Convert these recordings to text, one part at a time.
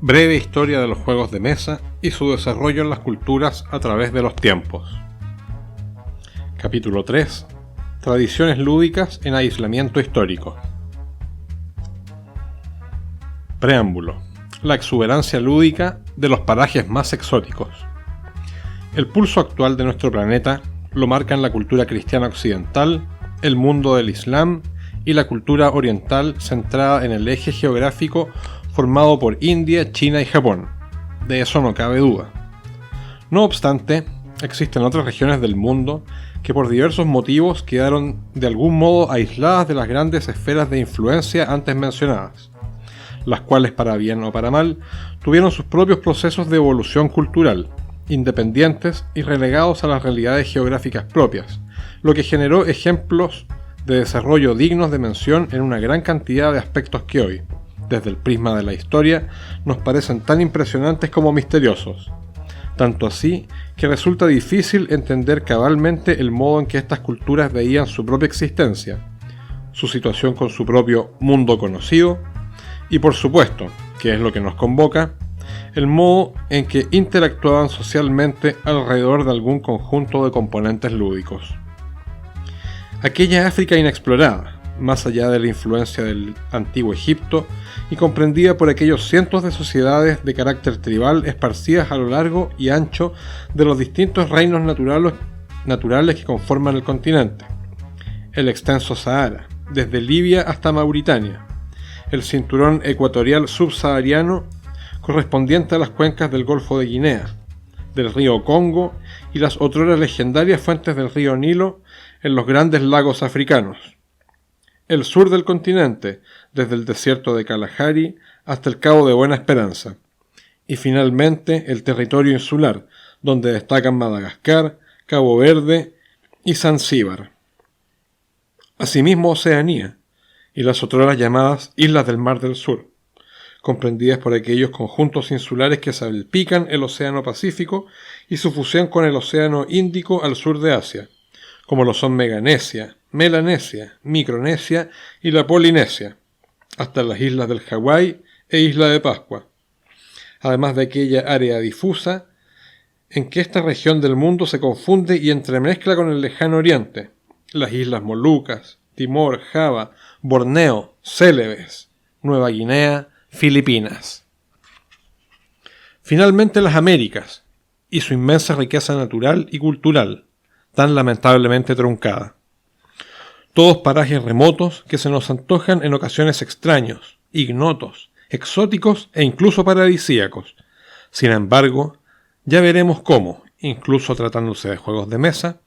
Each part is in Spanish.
Breve historia de los juegos de mesa y su desarrollo en las culturas a través de los tiempos. Capítulo 3. Tradiciones lúdicas en aislamiento histórico. Preámbulo. La exuberancia lúdica de los parajes más exóticos. El pulso actual de nuestro planeta lo marcan la cultura cristiana occidental, el mundo del Islam y la cultura oriental centrada en el eje geográfico formado por India, China y Japón. De eso no cabe duda. No obstante, existen otras regiones del mundo que por diversos motivos quedaron de algún modo aisladas de las grandes esferas de influencia antes mencionadas, las cuales, para bien o para mal, tuvieron sus propios procesos de evolución cultural, independientes y relegados a las realidades geográficas propias, lo que generó ejemplos de desarrollo dignos de mención en una gran cantidad de aspectos que hoy, desde el prisma de la historia, nos parecen tan impresionantes como misteriosos. Tanto así que resulta difícil entender cabalmente el modo en que estas culturas veían su propia existencia, su situación con su propio mundo conocido y, por supuesto, que es lo que nos convoca, el modo en que interactuaban socialmente alrededor de algún conjunto de componentes lúdicos. Aquella África inexplorada, más allá de la influencia del antiguo Egipto, y comprendida por aquellos cientos de sociedades de carácter tribal esparcidas a lo largo y ancho de los distintos reinos naturales que conforman el continente. El extenso Sahara, desde Libia hasta Mauritania, el cinturón ecuatorial subsahariano correspondiente a las cuencas del Golfo de Guinea, del río Congo y las otrora legendarias fuentes del río Nilo en los grandes lagos africanos. El sur del continente, desde el desierto de Kalahari hasta el Cabo de Buena Esperanza. Y finalmente el territorio insular, donde destacan Madagascar, Cabo Verde y Zanzíbar. Asimismo Oceanía, y las otrora llamadas Islas del Mar del Sur, comprendidas por aquellos conjuntos insulares que salpican el Océano Pacífico y su fusión con el Océano Índico al sur de Asia, como lo son Meganesia, Melanesia, Micronesia y la Polinesia, hasta las islas del Hawái e Isla de Pascua, además de aquella área difusa en que esta región del mundo se confunde y entremezcla con el lejano oriente, las islas Molucas, Timor, Java, Borneo, Célebes, Nueva Guinea, Filipinas. Finalmente las Américas, y su inmensa riqueza natural y cultural, tan lamentablemente truncada. Todos parajes remotos que se nos antojan en ocasiones extraños, ignotos, exóticos e incluso paradisíacos. Sin embargo, ya veremos cómo, incluso tratándose de juegos de mesa,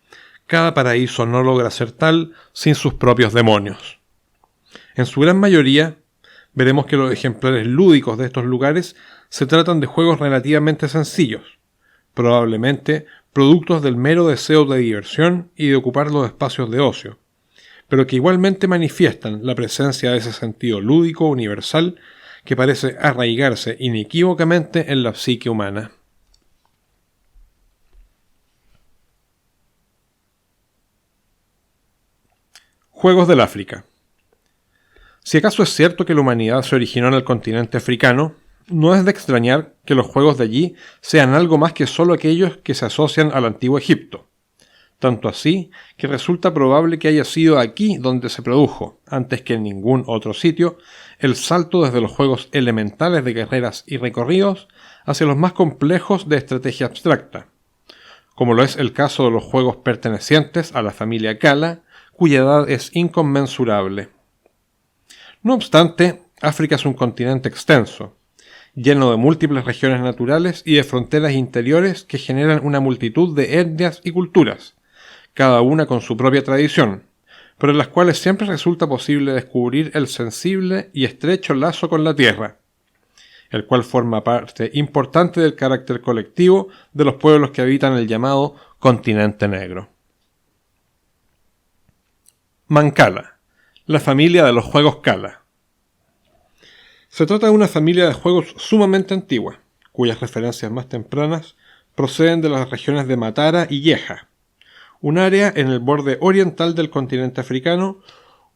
cada paraíso no logra ser tal sin sus propios demonios. En su gran mayoría, veremos que los ejemplares lúdicos de estos lugares se tratan de juegos relativamente sencillos, probablemente productos del mero deseo de diversión y de ocupar los espacios de ocio, pero que igualmente manifiestan la presencia de ese sentido lúdico universal que parece arraigarse inequívocamente en la psique humana. Juegos del África. Si acaso es cierto que la humanidad se originó en el continente africano, no es de extrañar que los juegos de allí sean algo más que solo aquellos que se asocian al antiguo Egipto. Tanto así que resulta probable que haya sido aquí donde se produjo, antes que en ningún otro sitio, el salto desde los juegos elementales de carreras y recorridos hacia los más complejos de estrategia abstracta, como lo es el caso de los juegos pertenecientes a la familia Kala, cuya edad es inconmensurable. No obstante, África es un continente extenso, lleno de múltiples regiones naturales y de fronteras interiores que generan una multitud de etnias y culturas, cada una con su propia tradición, pero en las cuales siempre resulta posible descubrir el sensible y estrecho lazo con la tierra, el cual forma parte importante del carácter colectivo de los pueblos que habitan el llamado Continente Negro. Mancala, la familia de los juegos Kala. Se trata de una familia de juegos sumamente antigua, cuyas referencias más tempranas proceden de las regiones de Matara y Yeha, un área en el borde oriental del continente africano,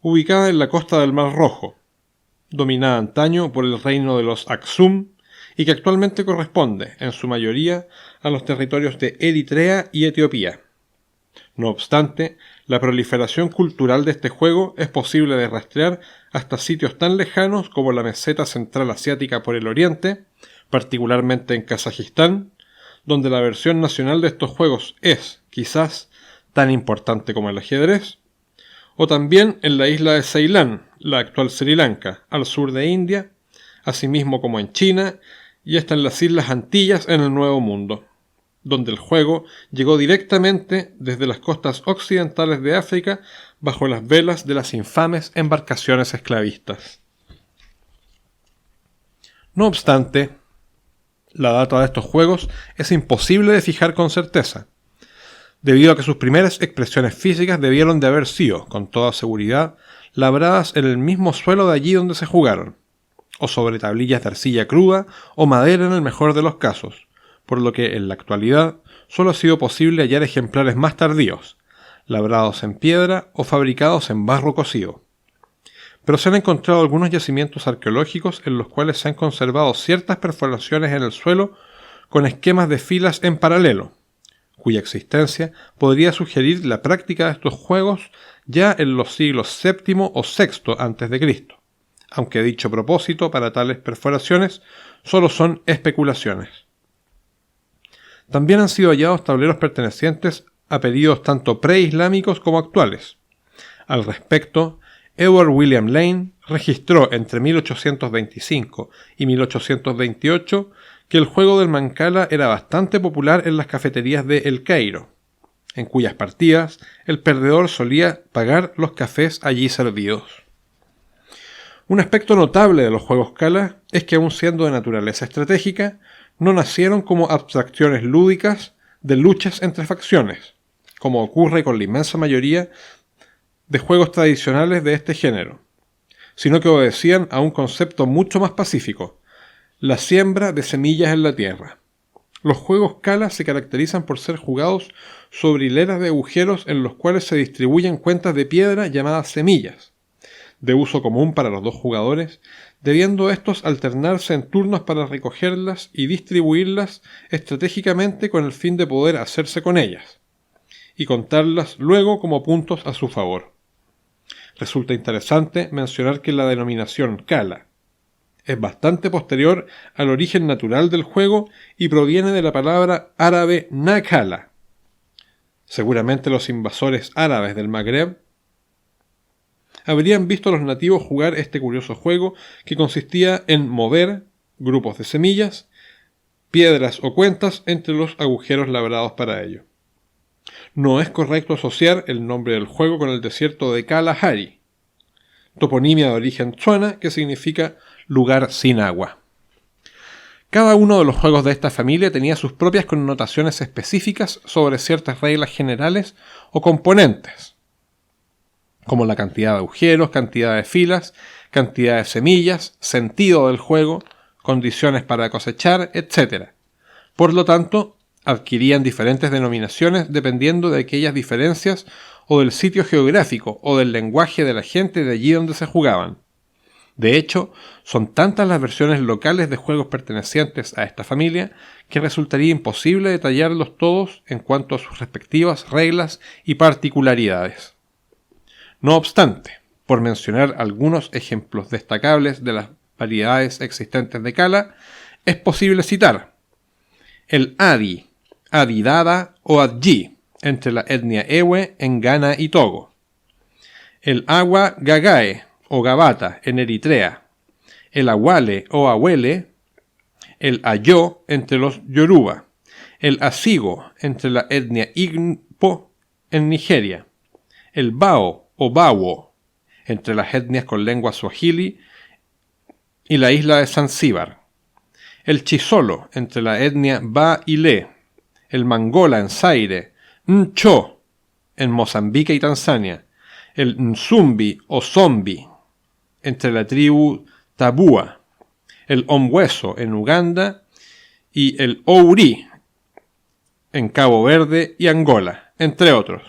ubicada en la costa del Mar Rojo, dominada antaño por el reino de los Aksum y que actualmente corresponde, en su mayoría, a los territorios de Eritrea y Etiopía. No obstante, la proliferación cultural de este juego es posible de rastrear hasta sitios tan lejanos como la meseta central asiática por el oriente, particularmente en Kazajistán, donde la versión nacional de estos juegos es, quizás, tan importante como el ajedrez, o también en la isla de Ceilán, la actual Sri Lanka, al sur de India, asimismo como en China, y hasta en las Islas Antillas en el Nuevo Mundo, donde el juego llegó directamente desde las costas occidentales de África bajo las velas de las infames embarcaciones esclavistas. No obstante, la data de estos juegos es imposible de fijar con certeza, debido a que sus primeras expresiones físicas debieron de haber sido, con toda seguridad, labradas en el mismo suelo de allí donde se jugaron, o sobre tablillas de arcilla cruda o madera en el mejor de los casos, por lo que en la actualidad solo ha sido posible hallar ejemplares más tardíos, labrados en piedra o fabricados en barro cocido. Pero se han encontrado algunos yacimientos arqueológicos en los cuales se han conservado ciertas perforaciones en el suelo con esquemas de filas en paralelo, cuya existencia podría sugerir la práctica de estos juegos ya en los siglos VII o VI a.C., aunque dicho propósito para tales perforaciones solo son especulaciones. También han sido hallados tableros pertenecientes a períodos tanto preislámicos como actuales. Al respecto, Edward William Lane registró entre 1825 y 1828 que el juego del mancala era bastante popular en las cafeterías de El Cairo, en cuyas partidas el perdedor solía pagar los cafés allí servidos. Un aspecto notable de los juegos Cala es que, aun siendo de naturaleza estratégica, no nacieron como abstracciones lúdicas de luchas entre facciones, como ocurre con la inmensa mayoría de juegos tradicionales de este género, sino que obedecían a un concepto mucho más pacífico: la siembra de semillas en la tierra. Los juegos Cala se caracterizan por ser jugados sobre hileras de agujeros en los cuales se distribuyen cuentas de piedra llamadas semillas, de uso común para los dos jugadores, debiendo estos alternarse en turnos para recogerlas y distribuirlas estratégicamente con el fin de poder hacerse con ellas, y contarlas luego como puntos a su favor. Resulta interesante mencionar que la denominación Cala es bastante posterior al origen natural del juego y proviene de la palabra árabe Nakala. Seguramente los invasores árabes del Magreb habrían visto a los nativos jugar este curioso juego que consistía en mover grupos de semillas, piedras o cuentas entre los agujeros labrados para ello. No es correcto asociar el nombre del juego con el desierto de Kalahari, toponimia de origen tsuana que significa lugar sin agua. Cada uno de los juegos de esta familia tenía sus propias connotaciones específicas sobre ciertas reglas generales o componentes, como la cantidad de agujeros, cantidad de filas, cantidad de semillas, sentido del juego, condiciones para cosechar, etc. Por lo tanto, adquirían diferentes denominaciones dependiendo de aquellas diferencias o del sitio geográfico o del lenguaje de la gente de allí donde se jugaban. De hecho, son tantas las versiones locales de juegos pertenecientes a esta familia que resultaría imposible detallarlos todos en cuanto a sus respectivas reglas y particularidades. No obstante, por mencionar algunos ejemplos destacables de las variedades existentes de Cala, es posible citar el Adi, Adidada o Adji, entre la etnia Ewe en Ghana y Togo, el Agua Gagae o Gabata en Eritrea, el Awale o Awele, el Ayo entre los Yoruba, el Asigo entre la etnia Igbo en Nigeria, el Bao o Bawo entre las etnias con lengua suajili y la isla de Zanzíbar, el Chisolo entre la etnia Ba y Le, el Mangola en Zaire, Ncho en Mozambique y Tanzania, el Nzumbi o Zombi entre la tribu Tabua, el Omweso en Uganda y el Ouri en Cabo Verde y Angola, entre otros.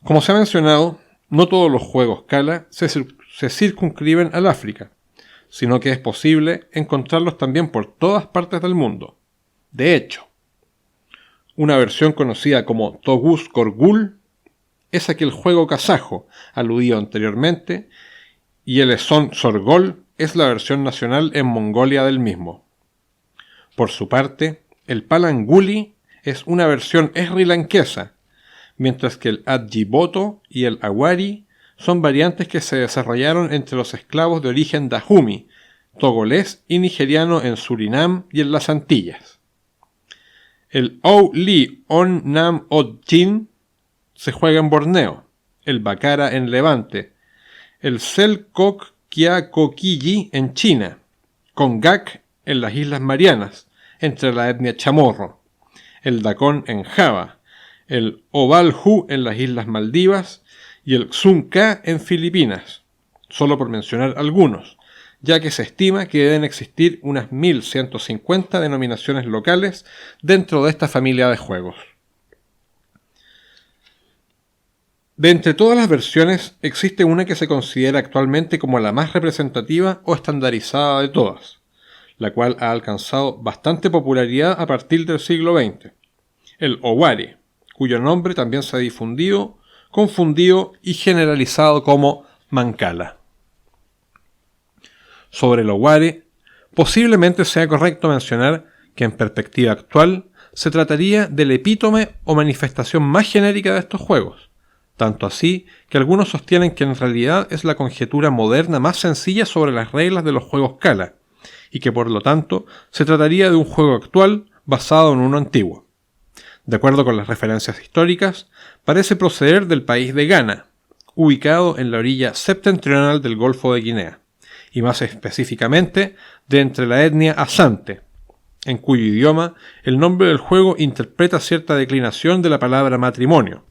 Como se ha mencionado, no todos los juegos Cala se circunscriben al África, sino que es posible encontrarlos también por todas partes del mundo. De hecho, una versión conocida como Togus Korgul es aquel juego kazajo aludido anteriormente, y el Eson Sorgol es la versión nacional en Mongolia del mismo. Por su parte, el Palanguli es una versión srilankesa, mientras que el Adjiboto y el Awari son variantes que se desarrollaron entre los esclavos de origen dahumi, togolés y nigeriano en Surinam y en las Antillas. El Ou Li On Nam Od Chin se juega en Borneo, el Baccara en Levante, el Sel Kok Kia Kokiji en China, Congak en las Islas Marianas, entre la etnia chamorro, el Dakon en Java, el Ovalhu en las Islas Maldivas y el Xunca en Filipinas, solo por mencionar algunos, ya que se estima que deben existir unas 1150 denominaciones locales dentro de esta familia de juegos. De entre todas las versiones, existe una que se considera actualmente como la más representativa o estandarizada de todas, la cual ha alcanzado bastante popularidad a partir del siglo XX, el Owari, cuyo nombre también se ha difundido, confundido y generalizado como Mancala. Sobre el Owari, posiblemente sea correcto mencionar que en perspectiva actual se trataría del epítome o manifestación más genérica de estos juegos, tanto así que algunos sostienen que en realidad es la conjetura moderna más sencilla sobre las reglas de los juegos Kala, y que por lo tanto se trataría de un juego actual basado en uno antiguo. De acuerdo con las referencias históricas, parece proceder del país de Ghana, ubicado en la orilla septentrional del Golfo de Guinea, y más específicamente de entre la etnia Asante, en cuyo idioma el nombre del juego interpreta cierta declinación de la palabra matrimonio.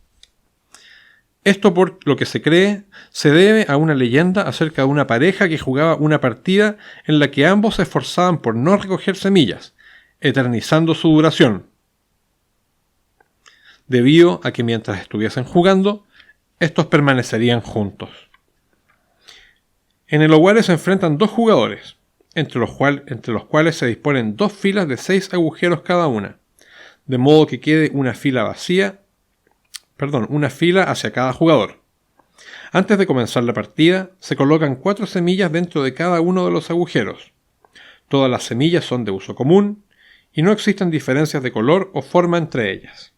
Esto, por lo que se cree, se debe a una leyenda acerca de una pareja que jugaba una partida en la que ambos se esforzaban por no recoger semillas, eternizando su duración, debido a que mientras estuviesen jugando, estos permanecerían juntos. En el Owari se enfrentan dos jugadores, entre los cuales se disponen dos filas de 6 agujeros cada una, de modo que quede una fila hacia cada jugador. Antes de comenzar la partida, se colocan 4 semillas dentro de cada uno de los agujeros. Todas las semillas son de uso común y no existen diferencias de color o forma entre ellas.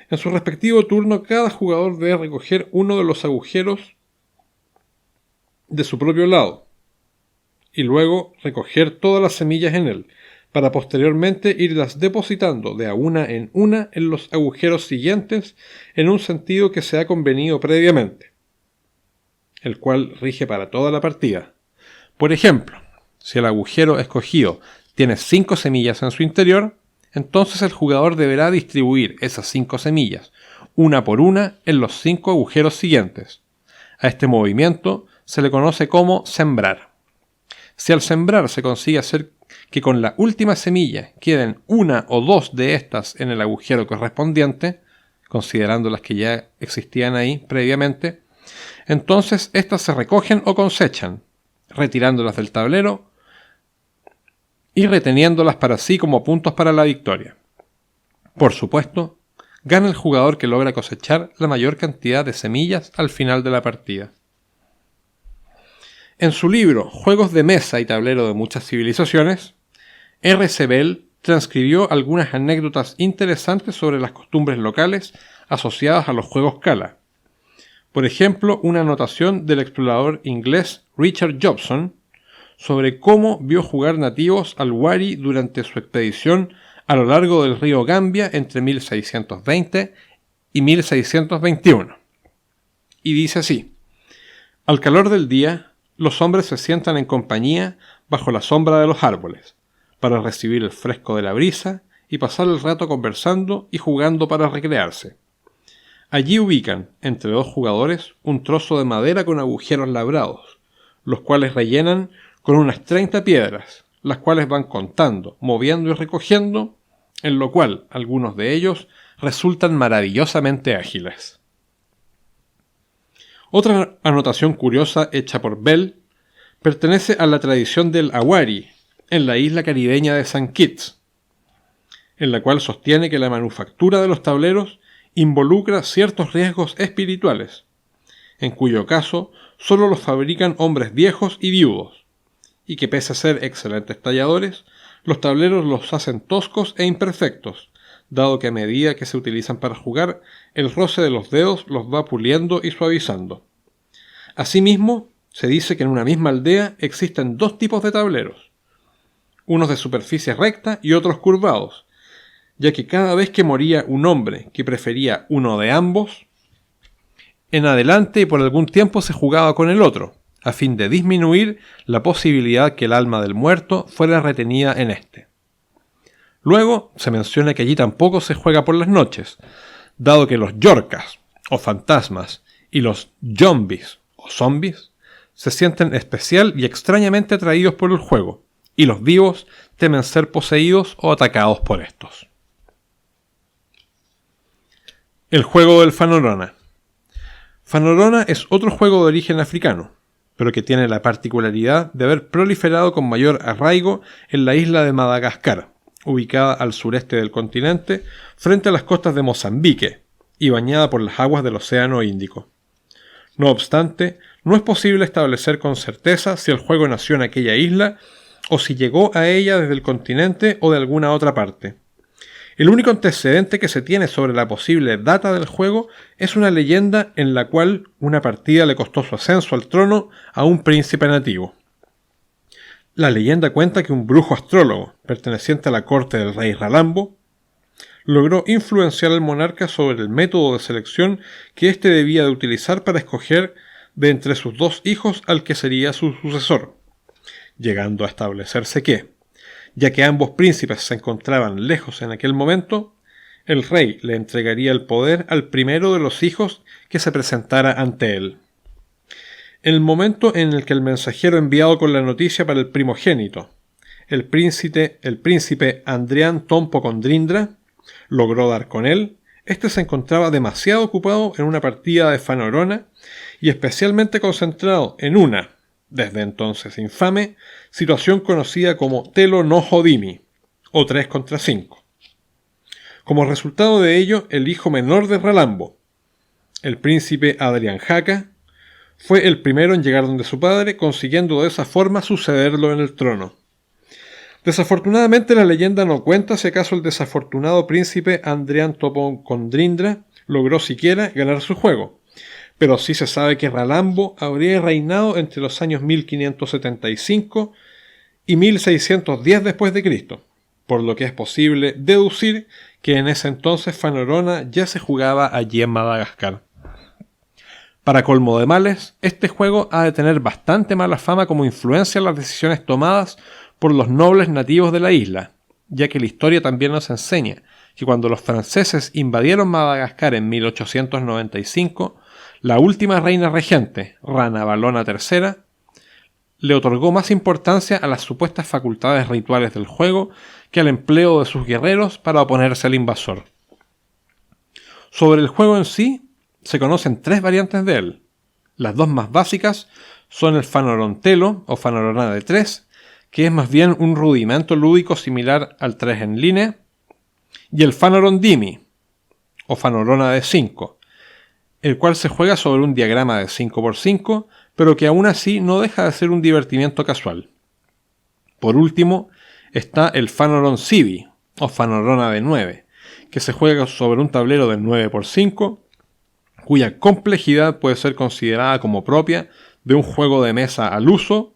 En su respectivo turno, cada jugador debe recoger uno de los agujeros de su propio lado y luego recoger todas las semillas en él, para posteriormente irlas depositando de a una en los agujeros siguientes en un sentido que se ha convenido previamente, el cual rige para toda la partida. Por ejemplo, si el agujero escogido tiene 5 semillas en su interior, entonces el jugador deberá distribuir esas 5 semillas, una por una, en los 5 agujeros siguientes. A este movimiento se le conoce como sembrar. Si al sembrar se consigue hacer que con la última semilla queden una o dos de estas en el agujero correspondiente, considerando las que ya existían ahí previamente, entonces estas se recogen o cosechan, retirándolas del tablero y reteniéndolas para sí como puntos para la victoria. Por supuesto, gana el jugador que logra cosechar la mayor cantidad de semillas al final de la partida. En su libro Juegos de mesa y tablero de muchas civilizaciones, R.C. Bell transcribió algunas anécdotas interesantes sobre las costumbres locales asociadas a los juegos Kala. Por ejemplo, una anotación del explorador inglés Richard Jobson sobre cómo vio jugar nativos al Wari durante su expedición a lo largo del río Gambia entre 1620 y 1621. Y dice así: al calor del día, los hombres se sientan en compañía bajo la sombra de los árboles, para recibir el fresco de la brisa y pasar el rato conversando y jugando para recrearse. Allí ubican, entre 2 jugadores, un trozo de madera con agujeros labrados, los cuales rellenan con unas 30 piedras, las cuales van contando, moviendo y recogiendo, en lo cual algunos de ellos resultan maravillosamente ágiles. Otra anotación curiosa hecha por Bell pertenece a la tradición del Awari, en la isla caribeña de St. Kitts, en la cual sostiene que la manufactura de los tableros involucra ciertos riesgos espirituales, en cuyo caso solo los fabrican hombres viejos y viudos, y que pese a ser excelentes talladores, los tableros los hacen toscos e imperfectos, dado que a medida que se utilizan para jugar, el roce de los dedos los va puliendo y suavizando. Asimismo, se dice que en una misma aldea existen dos tipos de tableros, unos de superficie recta y otros curvados, ya que cada vez que moría un hombre que prefería uno de ambos, en adelante y por algún tiempo se jugaba con el otro, a fin de disminuir la posibilidad que el alma del muerto fuera retenida en éste. Luego se menciona que allí tampoco se juega por las noches, dado que los yorkas, o fantasmas, y los zombies, o zombies, se sienten especial y extrañamente atraídos por el juego, y los vivos temen ser poseídos o atacados por estos. El juego del Fanorona. Fanorona es otro juego de origen africano, pero que tiene la particularidad de haber proliferado con mayor arraigo en la isla de Madagascar, ubicada al sureste del continente, frente a las costas de Mozambique, y bañada por las aguas del Océano Índico. No obstante, no es posible establecer con certeza si el juego nació en aquella isla o si llegó a ella desde el continente o de alguna otra parte. El único antecedente que se tiene sobre la posible data del juego es una leyenda en la cual una partida le costó su ascenso al trono a un príncipe nativo. La leyenda cuenta que un brujo astrólogo, perteneciente a la corte del rey Ralambo, logró influenciar al monarca sobre el método de selección que éste debía de utilizar para escoger de entre sus dos hijos al que sería su sucesor, llegando a establecerse que, ya que ambos príncipes se encontraban lejos en aquel momento, el rey le entregaría el poder al primero de los hijos que se presentara ante él. En el momento en el que el mensajero enviado con la noticia para el primogénito, el príncipe Andrián Tompo Condrindra, logró dar con él, este se encontraba demasiado ocupado en una partida de Fanorona y especialmente concentrado en una, desde entonces infame, situación conocida como Telo no Jodimi, o 3 contra 5. Como resultado de ello, el hijo menor de Ralambo, el príncipe Adrián Jaca, fue el primero en llegar donde su padre, consiguiendo de esa forma sucederlo en el trono. Desafortunadamente la leyenda no cuenta si acaso el desafortunado príncipe Andrián Tompo Condrindra logró siquiera ganar su juego, pero sí se sabe que Ralambo habría reinado entre los años 1575 y 1610 después de Cristo, por lo que es posible deducir que en ese entonces Fanorona ya se jugaba allí en Madagascar. Para colmo de males, este juego ha de tener bastante mala fama como influencia en las decisiones tomadas por los nobles nativos de la isla, ya que la historia también nos enseña que cuando los franceses invadieron Madagascar en 1895, la última reina regente, Rana Valona III, le otorgó más importancia a las supuestas facultades rituales del juego que al empleo de sus guerreros para oponerse al invasor. Sobre el juego en sí, se conocen 3 variantes de él. Las 2 más básicas son el Fanorontelo o Fanorona de 3, que es más bien un rudimento lúdico similar al 3 en línea, y el Fanorondimi o Fanorona de 5, el cual se juega sobre un diagrama de 5×5, pero que aún así no deja de ser un divertimiento casual. Por último, está el Fanoroncibi o Fanorona de 9, que se juega sobre un tablero de 9×5, cuya complejidad puede ser considerada como propia de un juego de mesa al uso,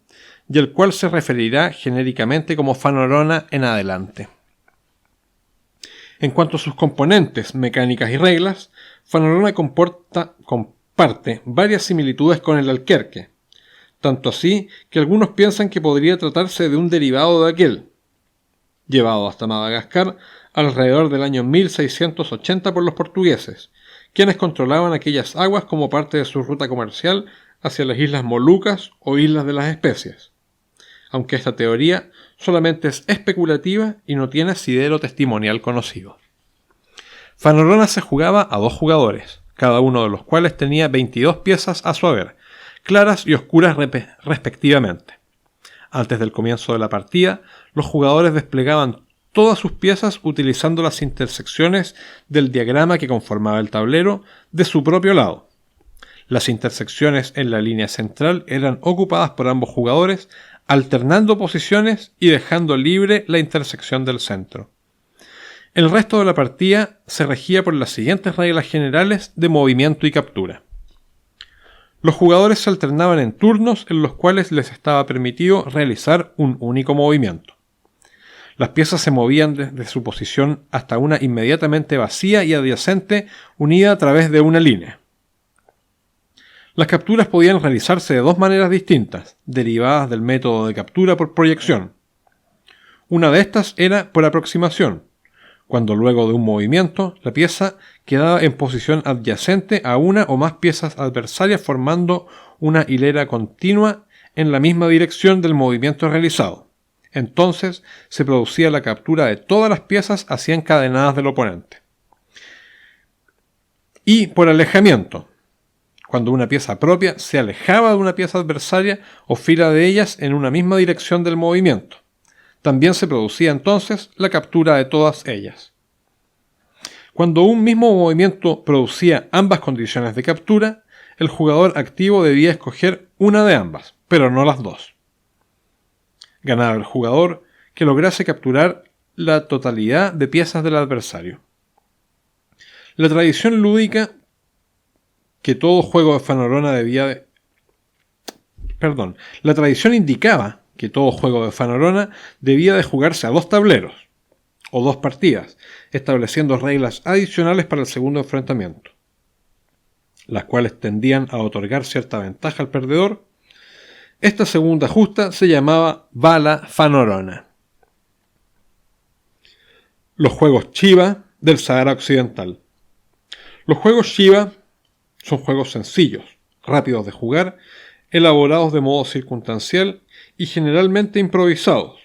y el cual se referirá genéricamente como Fanorona en adelante. En cuanto a sus componentes, mecánicas y reglas, Fanorona comparte varias similitudes con el Alquerque, tanto así que algunos piensan que podría tratarse de un derivado de aquel, llevado hasta Madagascar alrededor del año 1680 por los portugueses, quienes controlaban aquellas aguas como parte de su ruta comercial hacia las Islas Molucas o Islas de las Especias, aunque esta teoría solamente es especulativa y no tiene asidero testimonial conocido. Fanorona se jugaba a 2 jugadores, cada uno de los cuales tenía 22 piezas a su haber, claras y oscuras respectivamente. Antes del comienzo de la partida, los jugadores desplegaban todas sus piezas utilizando las intersecciones del diagrama que conformaba el tablero de su propio lado. Las intersecciones en la línea central eran ocupadas por ambos jugadores, alternando posiciones y dejando libre la intersección del centro. El resto de la partida se regía por las siguientes reglas generales de movimiento y captura. Los jugadores se alternaban en turnos en los cuales les estaba permitido realizar un único movimiento. Las piezas se movían desde su posición hasta una inmediatamente vacía y adyacente unida a través de una línea. Las capturas podían realizarse de dos maneras distintas, derivadas del método de captura por proyección. Una de estas era por aproximación, cuando luego de un movimiento la pieza quedaba en posición adyacente a una o más piezas adversarias formando una hilera continua en la misma dirección del movimiento realizado. Entonces se producía la captura de todas las piezas así encadenadas del oponente. Y por alejamiento, cuando una pieza propia se alejaba de una pieza adversaria o fila de ellas en una misma dirección del movimiento. También se producía entonces la captura de todas ellas. Cuando un mismo movimiento producía ambas condiciones de captura, el jugador activo debía escoger una de ambas, pero no las dos. Ganaba el jugador que lograse capturar la totalidad de piezas del adversario. La tradición lúdica que todo juego de Fanorona La tradición indicaba que todo juego de Fanorona debía de jugarse a dos tableros, o dos partidas, estableciendo reglas adicionales para el segundo enfrentamiento, las cuales tendían a otorgar cierta ventaja al perdedor. Esta segunda justa se llamaba Bala Fanorona. Los juegos Shiva del Sahara Occidental. Los juegos Shiva son juegos sencillos, rápidos de jugar, elaborados de modo circunstancial y generalmente improvisados,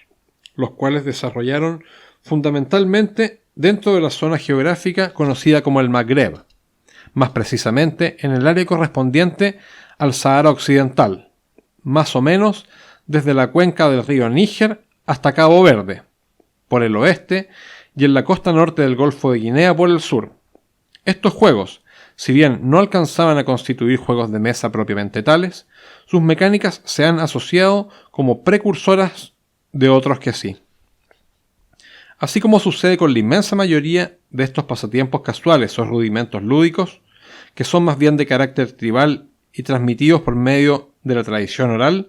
los cuales desarrollaron fundamentalmente dentro de la zona geográfica conocida como el Magreb, más precisamente en el área correspondiente al Sahara Occidental, más o menos desde la cuenca del río Níger hasta Cabo Verde, por el oeste, y en la costa norte del Golfo de Guinea por el sur. Estos juegos, si bien no alcanzaban a constituir juegos de mesa propiamente tales, sus mecánicas se han asociado como precursoras de otros que sí. Así como sucede con la inmensa mayoría de estos pasatiempos casuales o rudimentos lúdicos, que son más bien de carácter tribal y transmitidos por medio de la tradición oral,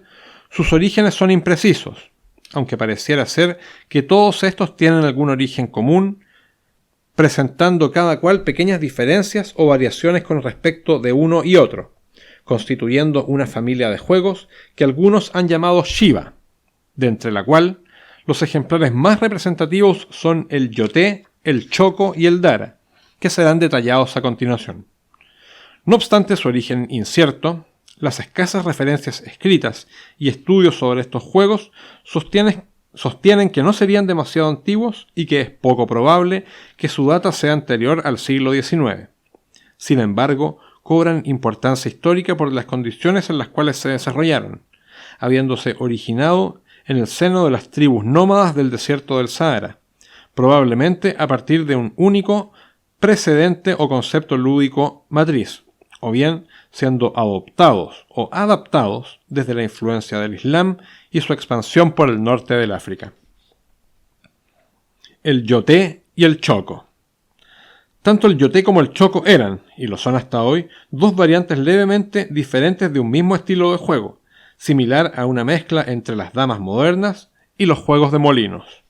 sus orígenes son imprecisos, aunque pareciera ser que todos estos tienen algún origen común, presentando cada cual pequeñas diferencias o variaciones con respecto de uno y otro, constituyendo una familia de juegos que algunos han llamado Shiva, de entre la cual los ejemplares más representativos son el Yoté, el Choco y el Dara, que serán detallados a continuación. No obstante su origen incierto, las escasas referencias escritas y estudios sobre estos juegos sostienen que no serían demasiado antiguos y que es poco probable que su data sea anterior al siglo XIX. Sin embargo, cobran importancia histórica por las condiciones en las cuales se desarrollaron, habiéndose originado en el seno de las tribus nómadas del desierto del Sahara, probablemente a partir de un único precedente o concepto lúdico matriz, o bien siendo adoptados o adaptados desde la influencia del Islam y su expansión por el norte del África. El Yoté y el Choco. Tanto el Yoté como el Choco eran, y lo son hasta hoy, dos variantes levemente diferentes de un mismo estilo de juego, similar a una mezcla entre las damas modernas y los juegos de molinos.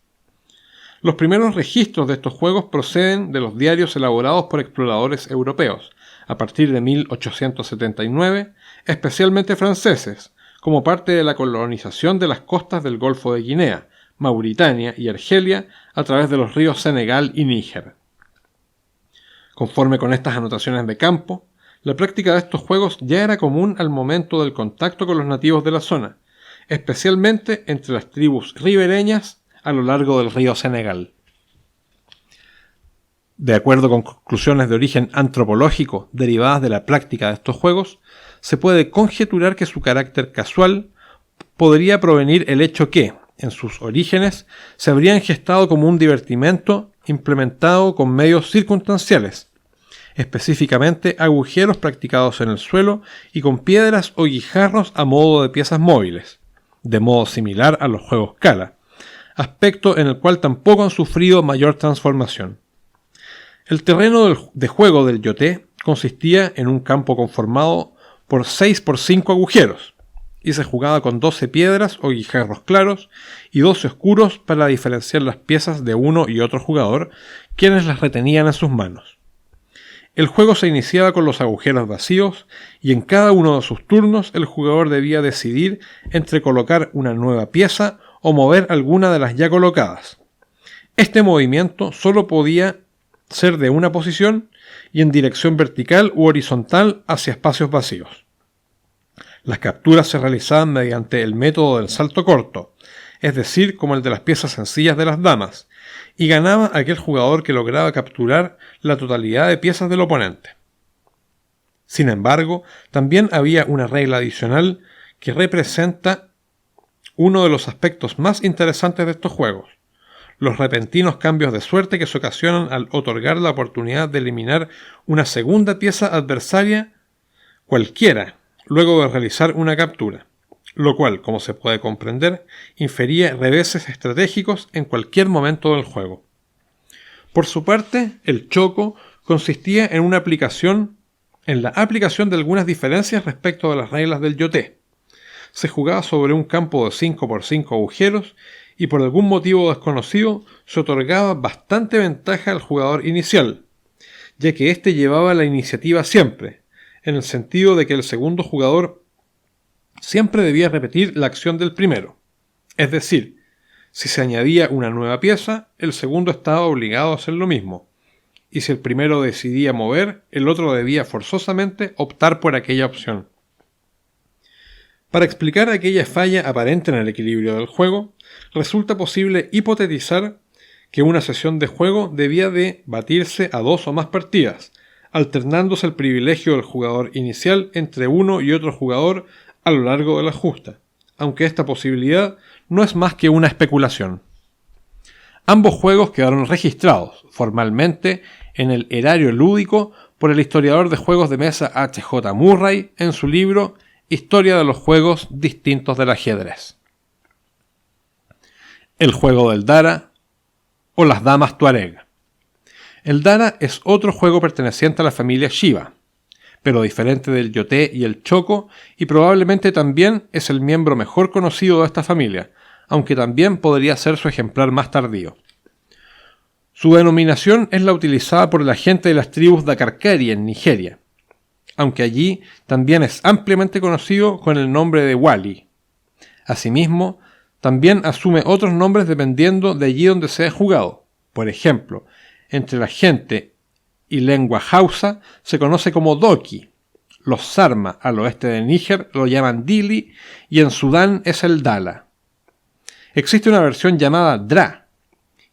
Los primeros registros de estos juegos proceden de los diarios elaborados por exploradores europeos, a partir de 1879, especialmente franceses, como parte de la colonización de las costas del Golfo de Guinea, Mauritania y Argelia a través de los ríos Senegal y Níger. Conforme con estas anotaciones de campo, la práctica de estos juegos ya era común al momento del contacto con los nativos de la zona, especialmente entre las tribus ribereñas a lo largo del río Senegal. De acuerdo con conclusiones de origen antropológico derivadas de la práctica de estos juegos, se puede conjeturar que su carácter casual podría provenir el hecho que, en sus orígenes, se habrían gestado como un divertimento implementado con medios circunstanciales, específicamente agujeros practicados en el suelo y con piedras o guijarros a modo de piezas móviles, de modo similar a los juegos Cala, aspecto en el cual tampoco han sufrido mayor transformación. El terreno de juego del yoté consistía en un campo conformado por 6 por 5 agujeros, y se jugaba con 12 piedras o guijarros claros y 12 oscuros para diferenciar las piezas de uno y otro jugador, quienes las retenían en sus manos. El juego se iniciaba con los agujeros vacíos y en cada uno de sus turnos el jugador debía decidir entre colocar una nueva pieza o mover alguna de las ya colocadas. Este movimiento solo podía ser de una posición y en dirección vertical u horizontal hacia espacios vacíos. Las capturas se realizaban mediante el método del salto corto, es decir, como el de las piezas sencillas de las damas, y ganaba aquel jugador que lograba capturar la totalidad de piezas del oponente. Sin embargo, también había una regla adicional que representa uno de los aspectos más interesantes de estos juegos: los repentinos cambios de suerte que se ocasionan al otorgar la oportunidad de eliminar una segunda pieza adversaria cualquiera luego de realizar una captura, lo cual, como se puede comprender, infería reveses estratégicos en cualquier momento del juego. Por su parte, el choco consistía en la aplicación de algunas diferencias respecto de las reglas del yoté. Se jugaba sobre un campo de 5 por 5 agujeros y por algún motivo desconocido se otorgaba bastante ventaja al jugador inicial, ya que éste llevaba la iniciativa siempre, en el sentido de que el segundo jugador siempre debía repetir la acción del primero. Es decir, si se añadía una nueva pieza, el segundo estaba obligado a hacer lo mismo, y si el primero decidía mover, el otro debía forzosamente optar por aquella opción. Para explicar aquella falla aparente en el equilibrio del juego, resulta posible hipotetizar que una sesión de juego debía de batirse a 2 o más partidas, alternándose el privilegio del jugador inicial entre uno y otro jugador a lo largo de la justa, aunque esta posibilidad no es más que una especulación. Ambos juegos quedaron registrados formalmente en el Erario Lúdico por el historiador de juegos de mesa H.J. Murray en su libro Historia de los juegos distintos del ajedrez. El juego del Dara o las damas tuareg. El Dara es otro juego perteneciente a la familia Shiva, pero diferente del yoté y el choco, y probablemente también es el miembro mejor conocido de esta familia, aunque también podría ser su ejemplar más tardío. Su denominación es la utilizada por la gente de las tribus Dakarkari en Nigeria, aunque allí también es ampliamente conocido con el nombre de Wali. Asimismo, también asume otros nombres dependiendo de allí donde se ha jugado. Por ejemplo, entre la gente y lengua hausa se conoce como Doki. Los Sarma al oeste de Níger lo llaman Dili y en Sudán es el Dala. Existe una versión llamada Dra,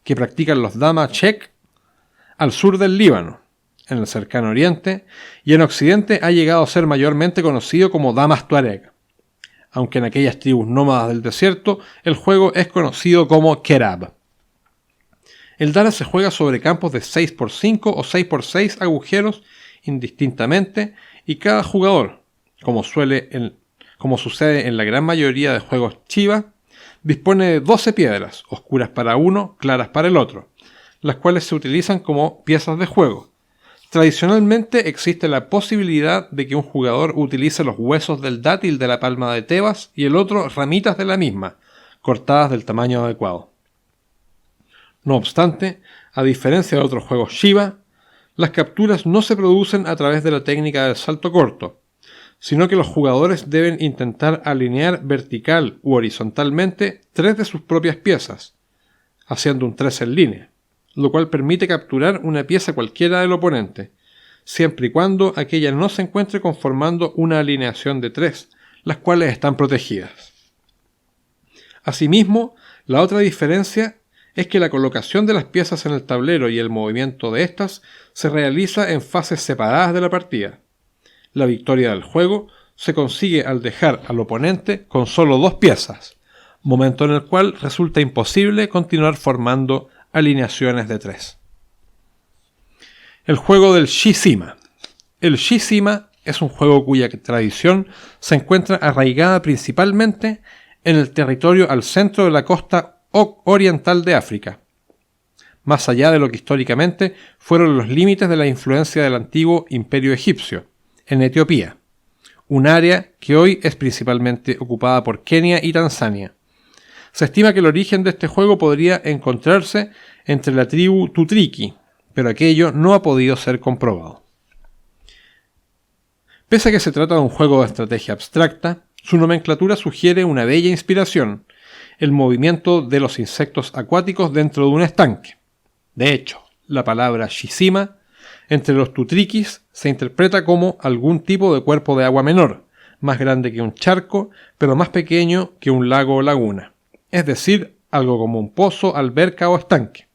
que practican los Dama Chek al sur del Líbano, en el cercano oriente, y en occidente ha llegado a ser mayormente conocido como Damas Tuareg, aunque en aquellas tribus nómadas del desierto el juego es conocido como Kerab. El Dara se juega sobre campos de 6 por 5 o 6 por 6 agujeros indistintamente, y cada jugador, como sucede en la gran mayoría de juegos Chiva, dispone de 12 piedras, oscuras para uno, claras para el otro, las cuales se utilizan como piezas de juego. Tradicionalmente existe la posibilidad de que un jugador utilice los huesos del dátil de la palma de Tebas y el otro ramitas de la misma, cortadas del tamaño adecuado. No obstante, a diferencia de otros juegos Shiva, las capturas no se producen a través de la técnica del salto corto, sino que los jugadores deben intentar alinear vertical u horizontalmente 3 de sus propias piezas, haciendo un 3 en línea, lo cual permite capturar una pieza cualquiera del oponente, siempre y cuando aquella no se encuentre conformando una alineación de 3, las cuales están protegidas. Asimismo, la otra diferencia es que la colocación de las piezas en el tablero y el movimiento de estas se realiza en fases separadas de la partida. La victoria del juego se consigue al dejar al oponente con solo 2 piezas, momento en el cual resulta imposible continuar formando alineaciones de 3. El juego del Shishima. El Shishima es un juego cuya tradición se encuentra arraigada principalmente en el territorio al centro de la costa oriental de África, más allá de lo que históricamente fueron los límites de la influencia del antiguo imperio egipcio, en Etiopía, un área que hoy es principalmente ocupada por Kenia y Tanzania. Se estima que el origen de este juego podría encontrarse entre la tribu Tutriki, pero aquello no ha podido ser comprobado. Pese a que se trata de un juego de estrategia abstracta, su nomenclatura sugiere una bella inspiración, el movimiento de los insectos acuáticos dentro de un estanque. De hecho, la palabra Shishima entre los tutrikis se interpreta como algún tipo de cuerpo de agua menor, más grande que un charco, pero más pequeño que un lago o laguna, es decir, algo como un pozo, alberca o estanque.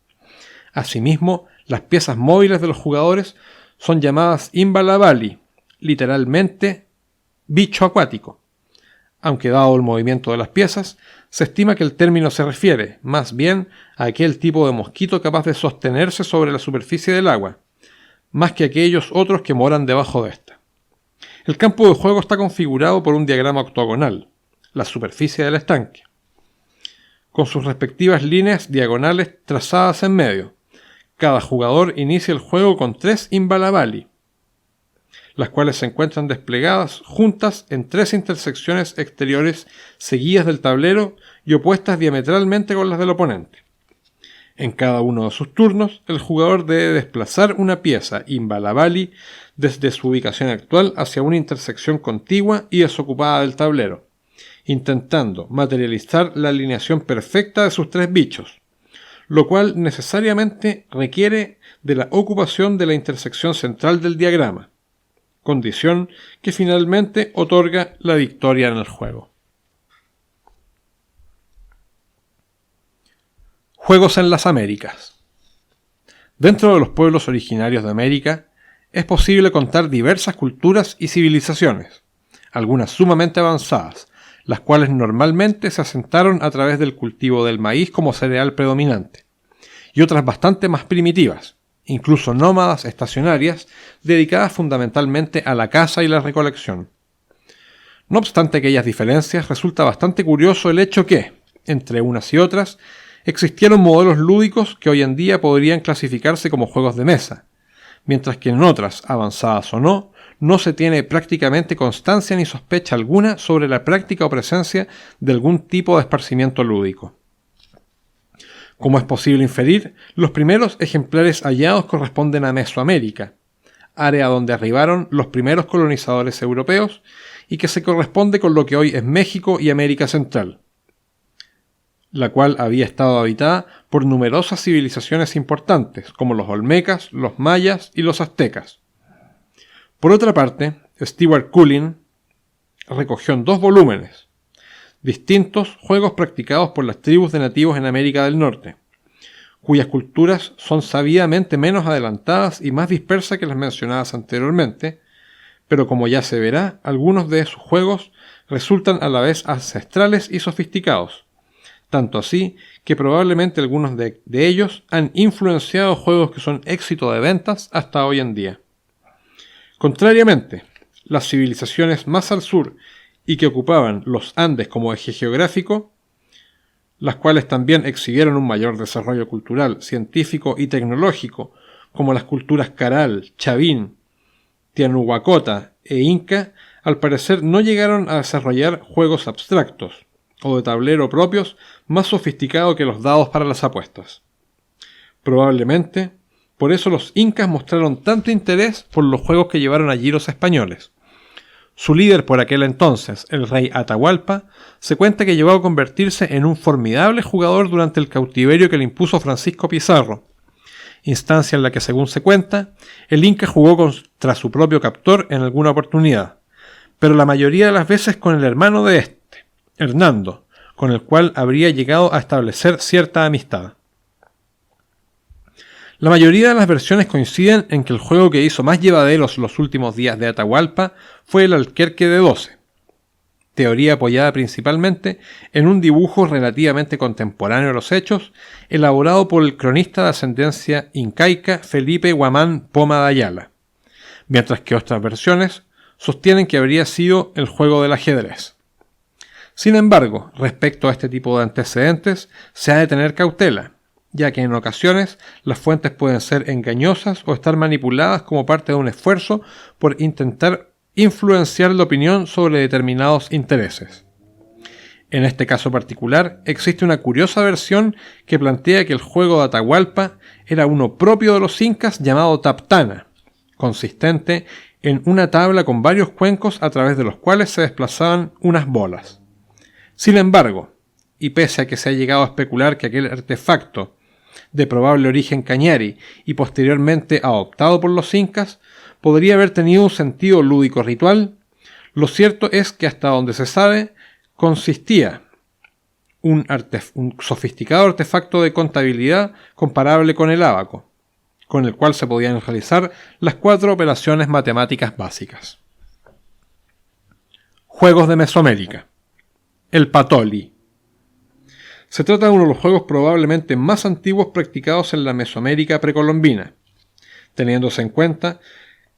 Asimismo, las piezas móviles de los jugadores son llamadas imbalabali, literalmente bicho acuático, aunque dado el movimiento de las piezas, se estima que el término se refiere más bien a aquel tipo de mosquito capaz de sostenerse sobre la superficie del agua, más que aquellos otros que moran debajo de ésta. El campo de juego está configurado por un diagrama octogonal, la superficie del estanque, con sus respectivas líneas diagonales trazadas en medio. Cada jugador inicia el juego con 3 imbalabali, las cuales se encuentran desplegadas juntas en 3 intersecciones exteriores seguidas del tablero y opuestas diametralmente con las del oponente. En cada uno de sus turnos, el jugador debe desplazar una pieza imbalabali desde su ubicación actual hacia una intersección contigua y desocupada del tablero, intentando materializar la alineación perfecta de sus 3 bichos, lo cual necesariamente requiere de la ocupación de la intersección central del diagrama, condición que finalmente otorga la victoria en el juego. Juegos en las Américas. Dentro de los pueblos originarios de América, es posible contar diversas culturas y civilizaciones, algunas sumamente avanzadas, las cuales normalmente se asentaron a través del cultivo del maíz como cereal predominante, y otras bastante más primitivas, incluso nómadas estacionarias, dedicadas fundamentalmente a la caza y la recolección. No obstante aquellas diferencias, resulta bastante curioso el hecho que, entre unas y otras, existieron modelos lúdicos que hoy en día podrían clasificarse como juegos de mesa, mientras que en otras, avanzadas o no, no se tiene prácticamente constancia ni sospecha alguna sobre la práctica o presencia de algún tipo de esparcimiento lúdico. Como es posible inferir, los primeros ejemplares hallados corresponden a Mesoamérica, área donde arribaron los primeros colonizadores europeos y que se corresponde con lo que hoy es México y América Central, la cual había estado habitada por numerosas civilizaciones importantes, como los olmecas, los mayas y los aztecas. Por otra parte, Stewart Coolin recogió en 2 volúmenes distintos juegos practicados por las tribus de nativos en América del Norte, cuyas culturas son sabidamente menos adelantadas y más dispersas que las mencionadas anteriormente, pero como ya se verá, algunos de sus juegos resultan a la vez ancestrales y sofisticados, tanto así que probablemente algunos de ellos han influenciado juegos que son éxito de ventas hasta hoy en día. Contrariamente, las civilizaciones más al sur y que ocupaban los Andes como eje geográfico, las cuales también exhibieron un mayor desarrollo cultural, científico y tecnológico, como las culturas Caral, Chavín, Tiahuanacota e Inca, al parecer no llegaron a desarrollar juegos abstractos o de tablero propios más sofisticados que los dados para las apuestas. Probablemente, por eso los incas mostraron tanto interés por los juegos que llevaron allí los españoles. Su líder por aquel entonces, el rey Atahualpa, se cuenta que llegó a convertirse en un formidable jugador durante el cautiverio que le impuso Francisco Pizarro, instancia en la que, según se cuenta, el inca jugó contra su propio captor en alguna oportunidad, pero la mayoría de las veces con el hermano de este, Hernando, con el cual habría llegado a establecer cierta amistad. La mayoría de las versiones coinciden en que el juego que hizo más llevaderos los últimos días de Atahualpa fue el Alquerque de 12, teoría apoyada principalmente en un dibujo relativamente contemporáneo a los hechos, elaborado por el cronista de ascendencia incaica Felipe Guamán Poma de Ayala, mientras que otras versiones sostienen que habría sido el juego del ajedrez. Sin embargo, respecto a este tipo de antecedentes, se ha de tener cautela, ya que en ocasiones las fuentes pueden ser engañosas o estar manipuladas como parte de un esfuerzo por intentar influenciar la opinión sobre determinados intereses. En este caso particular, existe una curiosa versión que plantea que el juego de Atahualpa era uno propio de los incas llamado Taptana, consistente en una tabla con varios cuencos a través de los cuales se desplazaban unas bolas. Sin embargo, y pese a que se ha llegado a especular que aquel artefacto de probable origen cañari y posteriormente adoptado por los incas, podría haber tenido un sentido lúdico ritual, lo cierto es que hasta donde se sabe, consistía un sofisticado artefacto de contabilidad comparable con el ábaco, con el cual se podían realizar las 4 operaciones matemáticas básicas. Juegos de Mesoamérica. El Patoli. Se trata de uno de los juegos probablemente más antiguos practicados en la Mesoamérica precolombina, teniéndose en cuenta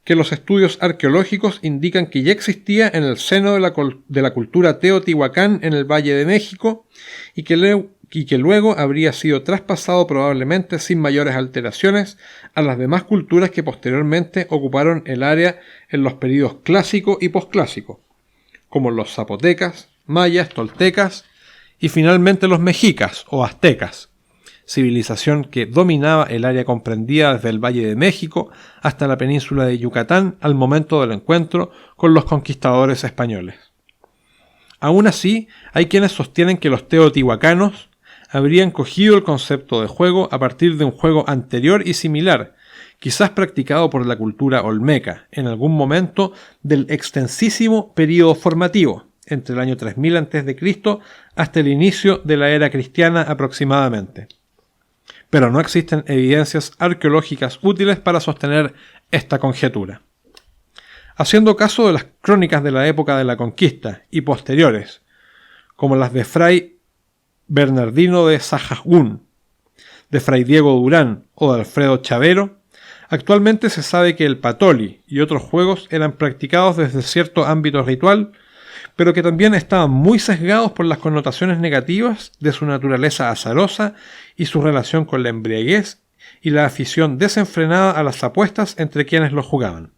que los estudios arqueológicos indican que ya existía en el seno de la cultura teotihuacán en el Valle de México y que luego habría sido traspasado probablemente sin mayores alteraciones a las demás culturas que posteriormente ocuparon el área en los períodos clásico y posclásico, como los zapotecas, mayas, toltecas y finalmente los mexicas o aztecas, civilización que dominaba el área comprendida desde el Valle de México hasta la península de Yucatán al momento del encuentro con los conquistadores españoles. Aún así, hay quienes sostienen que los teotihuacanos habrían cogido el concepto de juego a partir de un juego anterior y similar, quizás practicado por la cultura olmeca en algún momento del extensísimo período formativo, entre el año 3000 a.C. hasta el inicio de la era cristiana aproximadamente. Pero no existen evidencias arqueológicas útiles para sostener esta conjetura. Haciendo caso de las crónicas de la época de la conquista y posteriores, como las de Fray Bernardino de Sahagún, de Fray Diego Durán o de Alfredo Chavero, actualmente se sabe que el patoli y otros juegos eran practicados desde cierto ámbito ritual, pero que también estaban muy sesgados por las connotaciones negativas de su naturaleza azarosa y su relación con la embriaguez y la afición desenfrenada a las apuestas entre quienes los jugaban.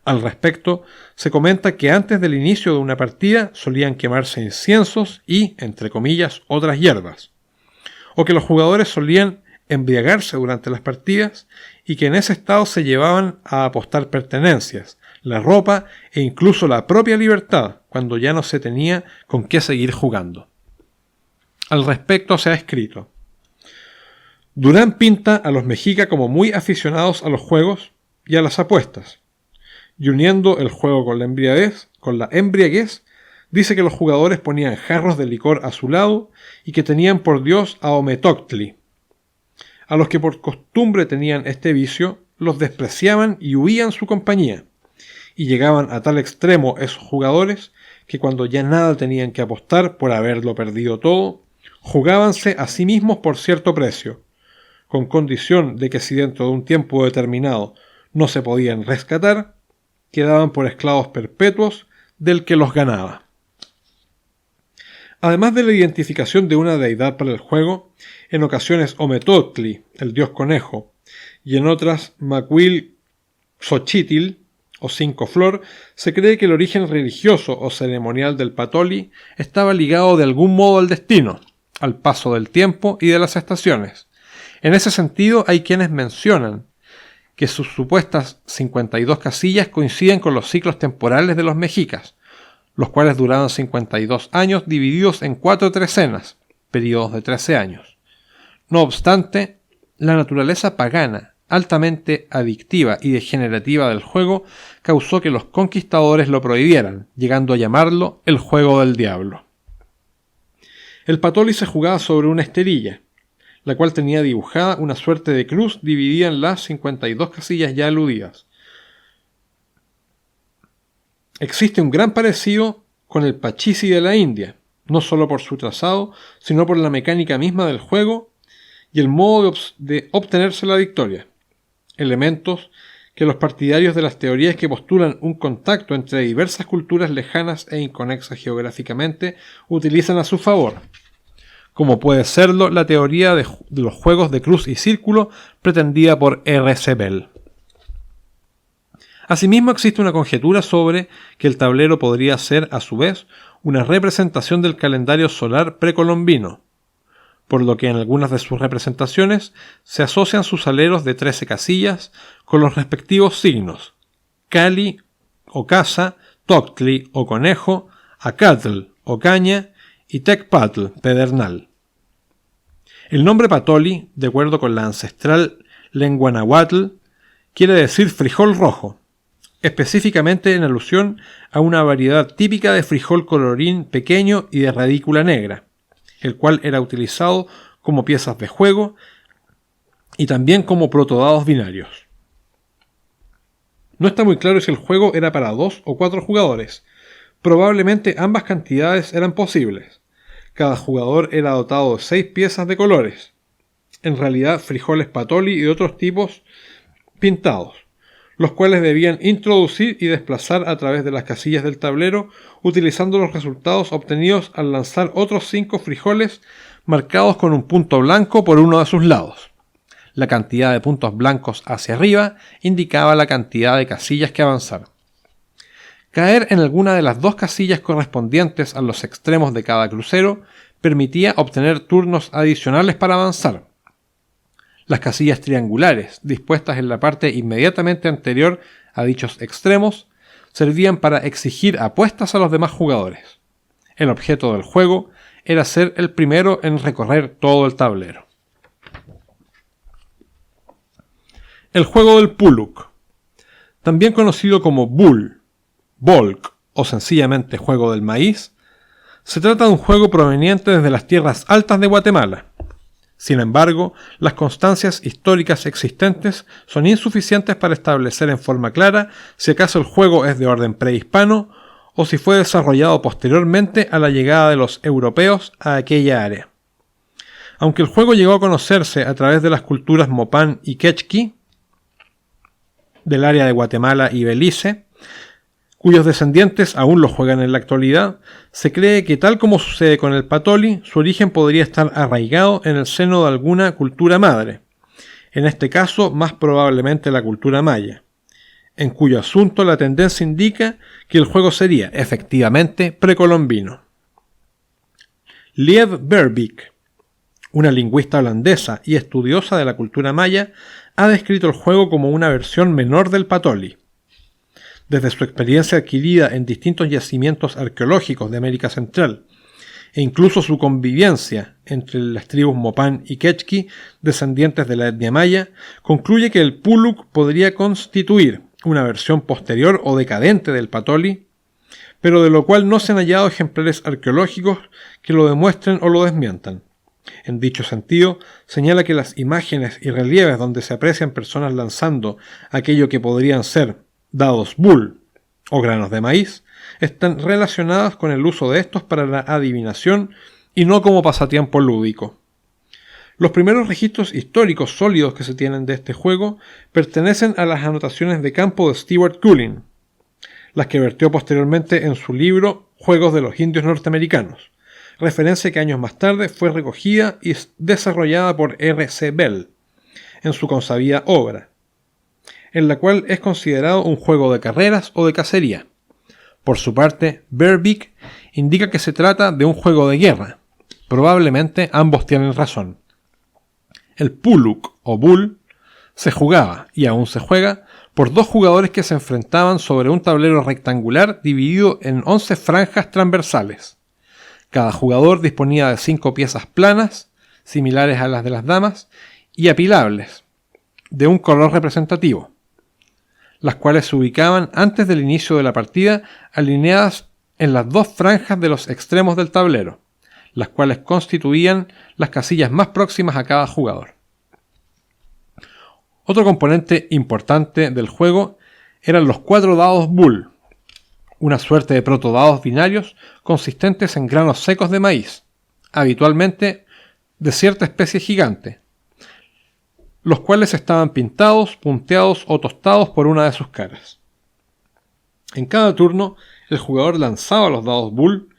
Al respecto, se comenta que antes del inicio de una partida solían quemarse inciensos y, entre comillas, otras hierbas, o que los jugadores solían embriagarse durante las partidas y que en ese estado se llevaban a apostar pertenencias, la ropa e incluso la propia libertad, cuando ya no se tenía con qué seguir jugando. Al respecto se ha escrito: Durán pinta a los mexicas como muy aficionados a los juegos y a las apuestas, y uniendo el juego con la embriaguez, dice que los jugadores ponían jarros de licor a su lado y que tenían por dios a Ometoctli. A los que por costumbre tenían este vicio, los despreciaban y huían su compañía, y llegaban a tal extremo esos jugadores que cuando ya nada tenían que apostar por haberlo perdido todo, jugábanse a sí mismos por cierto precio, con condición de que si dentro de un tiempo determinado no se podían rescatar, quedaban por esclavos perpetuos del que los ganaba. Además de la identificación de una deidad para el juego, en ocasiones Ometotli, el dios conejo, y en otras Macuil Xochitl, o Cinco Flor, se cree que el origen religioso o ceremonial del patoli estaba ligado de algún modo al destino, al paso del tiempo y de las estaciones. En ese sentido, hay quienes mencionan que sus supuestas 52 casillas coinciden con los ciclos temporales de los mexicas, los cuales duraban 52 años divididos en 4 trecenas, periodos de 13 años. No obstante, la naturaleza pagana, altamente adictiva y degenerativa del juego, causó que los conquistadores lo prohibieran, llegando a llamarlo el juego del diablo. El patoli se jugaba sobre una esterilla, la cual tenía dibujada una suerte de cruz dividida en las 52 casillas ya aludidas. Existe un gran parecido con el Pachisi de la India, no solo por su trazado, sino por la mecánica misma del juego y el modo de obtenerse la victoria, elementos que los partidarios de las teorías que postulan un contacto entre diversas culturas lejanas e inconexas geográficamente utilizan a su favor, como puede serlo la teoría de los juegos de cruz y círculo pretendida por R.C. Bell. Asimismo, existe una conjetura sobre que el tablero podría ser, a su vez, una representación del calendario solar precolombino, por lo que en algunas de sus representaciones se asocian sus aleros de 13 casillas con los respectivos signos: Cali o casa, Toctli o conejo, Acatl o caña y Tecpatl, pedernal. El nombre Patoli, de acuerdo con la ancestral lengua náhuatl, quiere decir frijol rojo, específicamente en alusión a una variedad típica de frijol colorín pequeño y de radícula negra, el cual era utilizado como piezas de juego y también como protodados binarios. No está muy claro si el juego era para 2 o 4 jugadores. Probablemente ambas cantidades eran posibles. Cada jugador era dotado de 6 piezas de colores, en realidad frijoles patoli y de otros tipos pintados, los cuales debían introducir y desplazar a través de las casillas del tablero, utilizando los resultados obtenidos al lanzar otros 5 frijoles marcados con un punto blanco por uno de sus lados. La cantidad de puntos blancos hacia arriba indicaba la cantidad de casillas que avanzar. Caer en alguna de las 2 casillas correspondientes a los extremos de cada crucero permitía obtener turnos adicionales para avanzar. Las casillas triangulares, dispuestas en la parte inmediatamente anterior a dichos extremos, servían para exigir apuestas a los demás jugadores. El objeto del juego era ser el primero en recorrer todo el tablero. El juego del Puluk, también conocido como Bull, Volk o sencillamente juego del maíz, se trata de un juego proveniente desde las tierras altas de Guatemala. Sin embargo, las constancias históricas existentes son insuficientes para establecer en forma clara si acaso el juego es de orden prehispano o si fue desarrollado posteriormente a la llegada de los europeos a aquella área. Aunque el juego llegó a conocerse a través de las culturas Mopán y Quechqui del área de Guatemala y Belice, cuyos descendientes aún lo juegan en la actualidad, se cree que, tal como sucede con el Patoli, su origen podría estar arraigado en el seno de alguna cultura madre, en este caso más probablemente la cultura maya, en cuyo asunto la tendencia indica que el juego sería efectivamente precolombino. Liev Verbeek, una lingüista holandesa y estudiosa de la cultura maya, ha descrito el juego como una versión menor del Patoli. Desde su experiencia adquirida en distintos yacimientos arqueológicos de América Central, e incluso su convivencia entre las tribus Mopán y Quechqui, descendientes de la etnia maya, concluye que el Puluk podría constituir una versión posterior o decadente del Patoli, pero de lo cual no se han hallado ejemplares arqueológicos que lo demuestren o lo desmientan. En dicho sentido, señala que las imágenes y relieves donde se aprecian personas lanzando aquello que podrían ser dados bull o granos de maíz, están relacionadas con el uso de estos para la adivinación y no como pasatiempo lúdico. Los primeros registros históricos sólidos que se tienen de este juego pertenecen a las anotaciones de campo de Stewart Coolin, las que vertió posteriormente en su libro Juegos de los Indios Norteamericanos, referencia que años más tarde fue recogida y desarrollada por R.C. Bell en su consabida obra, en la cual es considerado un juego de carreras o de cacería. Por su parte, Verbeek indica que se trata de un juego de guerra. Probablemente ambos tienen razón. El Puluk o Bull se jugaba, y aún se juega, por 2 jugadores que se enfrentaban sobre un tablero rectangular dividido en 11 franjas transversales. Cada jugador disponía de 5 piezas planas, similares a las de las damas, y apilables, de un color representativo, las cuales se ubicaban antes del inicio de la partida alineadas en las 2 franjas de los extremos del tablero. las cuales constituían las casillas más próximas a cada jugador. Otro componente importante del juego eran los 4 dados Bull, una suerte de protodados binarios consistentes en granos secos de maíz, habitualmente de cierta especie gigante, los cuales estaban pintados, punteados o tostados por una de sus caras. En cada turno, el jugador lanzaba los dados Bull,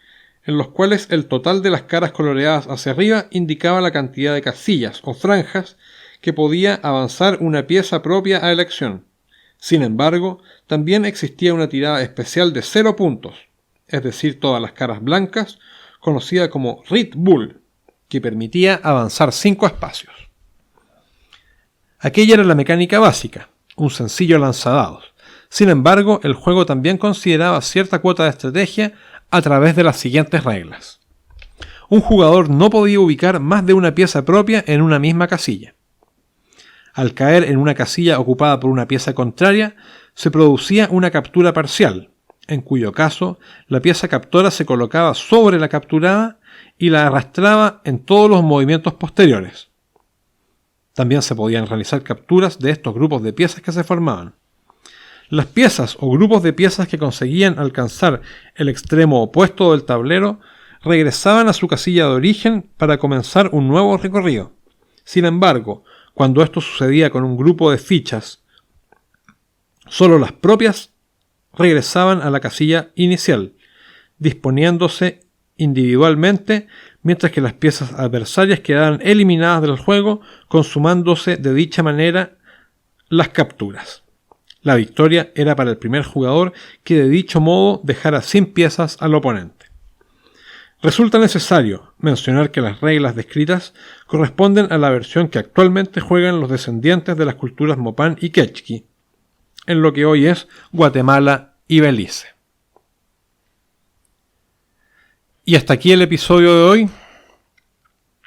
en los cuales el total de las caras coloreadas hacia arriba indicaba la cantidad de casillas o franjas que podía avanzar una pieza propia a elección. Sin embargo, también existía una tirada especial de 0 puntos, es decir, todas las caras blancas, conocida como Red Bull, que permitía avanzar 5 espacios. Aquella era la mecánica básica, un sencillo lanzadados. Sin embargo, el juego también consideraba cierta cuota de estrategia a través de las siguientes reglas. Un jugador no podía ubicar más de una pieza propia en una misma casilla. Al caer en una casilla ocupada por una pieza contraria, se producía una captura parcial, en cuyo caso la pieza captora se colocaba sobre la capturada y la arrastraba en todos los movimientos posteriores. También se podían realizar capturas de estos grupos de piezas que se formaban. Las piezas o grupos de piezas que conseguían alcanzar el extremo opuesto del tablero regresaban a su casilla de origen para comenzar un nuevo recorrido. Sin embargo, cuando esto sucedía con un grupo de fichas, solo las propias regresaban a la casilla inicial, disponiéndose individualmente, mientras que las piezas adversarias quedaban eliminadas del juego, consumándose de dicha manera las capturas. La victoria era para el primer jugador, que de dicho modo dejara sin piezas al oponente. Resulta necesario mencionar que las reglas descritas corresponden a la versión que actualmente juegan los descendientes de las culturas Mopán y Quechqui, en lo que hoy es Guatemala y Belice. Y hasta aquí el episodio de hoy.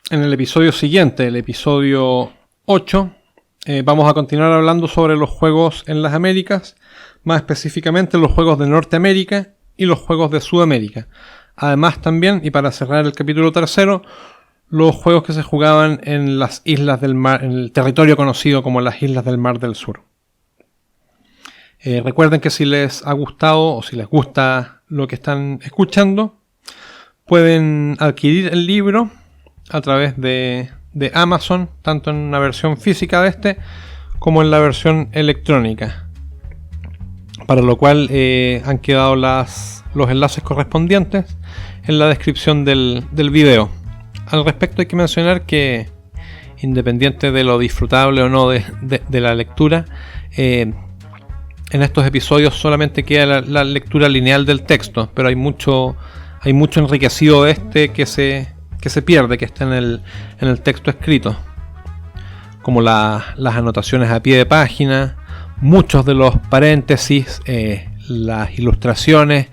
En el episodio siguiente, el episodio 8, vamos a continuar hablando sobre los juegos en las Américas, más específicamente los juegos de Norteamérica y los juegos de Sudamérica. Además también, y para cerrar el capítulo 3, los juegos que se jugaban en las islas del mar, en el territorio conocido como las Islas del Mar del Sur. Recuerden que si les ha gustado o si les gusta lo que están escuchando, pueden adquirir el libro a través de Amazon, tanto en una versión física de este como en la versión electrónica, para lo cual han quedado los enlaces correspondientes en la descripción del video. Al respecto hay que mencionar que, independiente de lo disfrutable o no de la lectura, en estos episodios solamente queda la lectura lineal del texto, pero hay mucho enriquecido de este que se pierde, que está en el texto escrito, como las anotaciones a pie de página, muchos de los paréntesis, las ilustraciones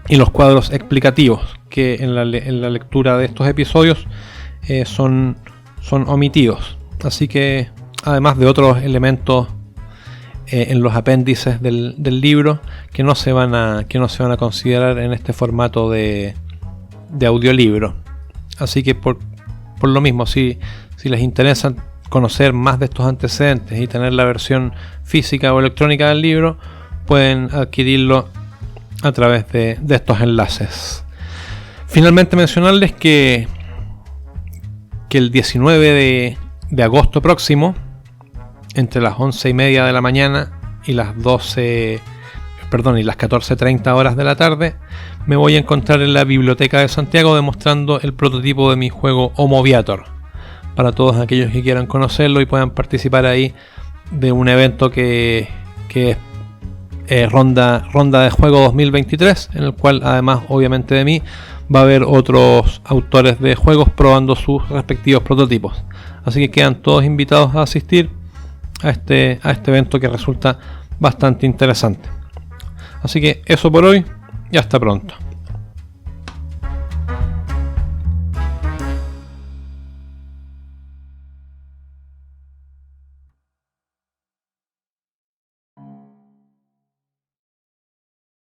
y los cuadros explicativos que en la lectura de estos episodios son omitidos. Así que, además de otros elementos en los apéndices del libro que no se van a considerar en este formato de audiolibro. Así que por lo mismo, si les interesa conocer más de estos antecedentes y tener la versión física o electrónica del libro, pueden adquirirlo a través de estos enlaces. Finalmente mencionarles que el 19 de agosto próximo, entre las 11:30 de la mañana y las 14:30 horas de la tarde, me voy a encontrar en la Biblioteca de Santiago demostrando el prototipo de mi juego Homoviator, para todos aquellos que quieran conocerlo y puedan participar ahí de un evento que es Ronda de Juego 2023, en el cual, además obviamente de mí, va a haber otros autores de juegos probando sus respectivos prototipos. Así que quedan todos invitados a asistir a este evento, que resulta bastante interesante. Así que eso por hoy y hasta pronto.